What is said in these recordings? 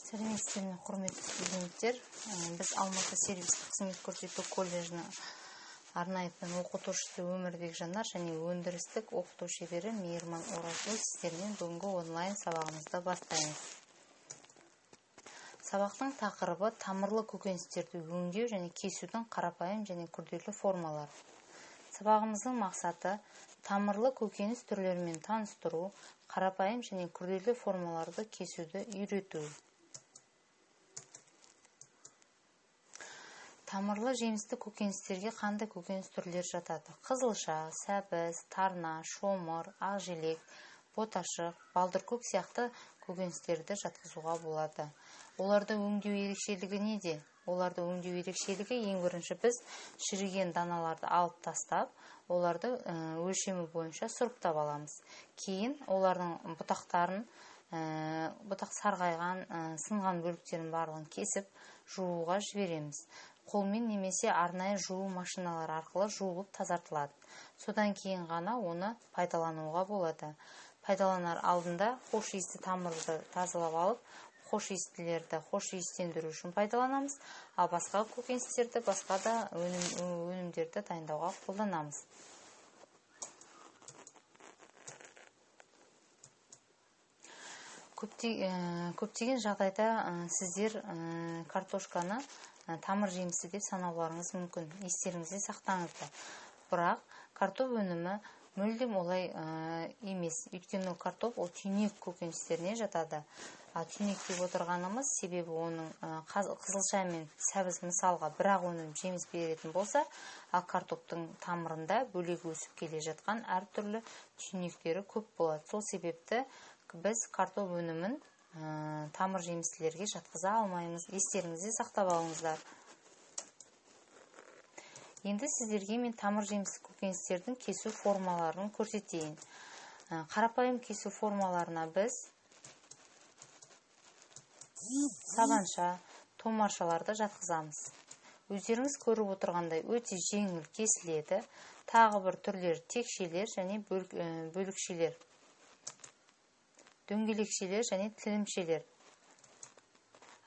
Сәлеметсіздер ме, құрметті студенттер. Біз Алматы сервистік қызмет көрсету колледжінің арнайы пән оқытушысы Өмірбек Жанар және өндірістік оқыту шебері Мейірман Оразгүл сіздермен бүгінгі онлайн сабағымызды бастаймыз. Сабақтың тақырыбы тамырлы көкөністерді өңдеу және кесудің қарапайым және күрделі формалары. Сабағымыздың мақсаты тамырлы көкөніс түрлерімен таныстыру, қарапайым және күрделі формаларды кесуді үйрету. Тамырлы жемісті көкөністерге қандай көкөніс түрлері жатады? Қызылша, сәбіз, тарна, шомыр, ақжелек, боташық, балдыркөк сияқты көкөністерді жатқызуға болады. Оларды өңдеу ерекшелігі неде? Оларды өңдеу ерекшелігі ең бірінші біз шіріген даналарды алып тастап, оларды өлшемі бойынша сұрыптап аламыз. Кейін олардың бұтақ сарғайған, сынған бөліктерін барлығын кесіп, жууға жібереміз. Қолмен немесе арнайы жуу машиналары арқылы жуылып тазартылады. Содан кейін ғана оны пайдалануға болады. Пайдаланар алдында хош иісті тамырды тазалап алып, хош иістілерді хош иістендіру үшін пайдаланамыз, ал басқа көкөністерді, басқа да өнімдерді дайындауға қолданамыз. Көптеген жағдайда сіздер картошканы тамыр жемісі деп санауларыңыз мүмкін, естеріңізде сақтаңыздар. Бірақ картоп өнімі мүлдем олай емес. Өйткені картоп ол түйнек көкөністеріне жатады. Түйнек деп отырғанымыз себебі оның қызылша мен сәбіз мысалға бірақ өнім жеміс беретін болса, ал картоптың тамырында бөлек өсіп келе жатқан әртүрлі түйнектері көп болады. Сол себепті біз картоп өнімін тамыр жемістілерге жатқыза алмаймыз. Естеріңізде сақтап алыңыздар. Енді сіздерге мен тамыр жемісті көкөністердің кесу формаларын көрсетейін. Қарапайым кесу формаларына біз сабанша, томаршаларды жатқызамыз. Өздеріңіз көріп отырғандай өте жеңіл кесіледі. Тағы бір түрлері текшелер және бөлікшелер, дөңгелекшелер және тілімшелер.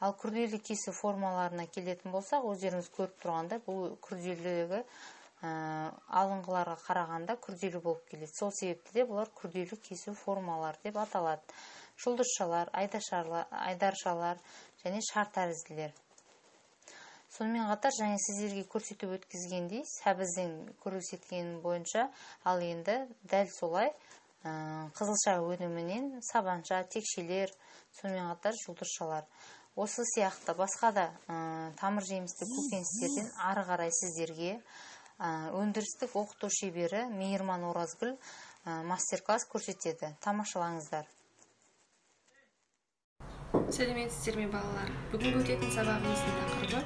Ал күрделі кесу формаларына келетін болсақ, өздеріңіз көріп тұрғанда бұл күрделілігі алынғыларға қарағанда күрделі болып келеді. Сол себепті де бұлар күрделі кесу формалар деп аталады. Жұлдызшалар, айдаршалар және шартәрізділер. Сонымен қатар және сіздерге көрсетіп өткізгендей, сәбіздің көрсеткен бойынша, ал енді дәл солай қызылша өнімінен сабанша, текшелер, сонымен қатар жұлдызшалар. Осы сияқты басқа да тамыр жемісті көкөністерден ары қарай сіздерге өндірістік оқыту шебері Мейірман Оразгүл мастер-класс көрсетеді. Тамашалаңыздар. Сәлеметсіздер ме балалар? Бүгінгі өтетін сабағымыздың тақырыбы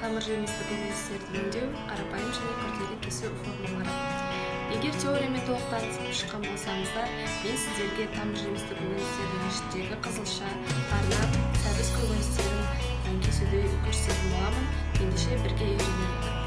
тамыр жемісті көкөністерді өңдеу, қарапайым және күрделі кесу формалары. Егер теориямен толық танысып шыққан болсаңыздар, мен сіздерге тамыр жемісті көкөністердің ішіндегі қызылша, тарна, сәбіз көкөністерін кесуді көрсететін боламын. Ендеше бірге үйренейік.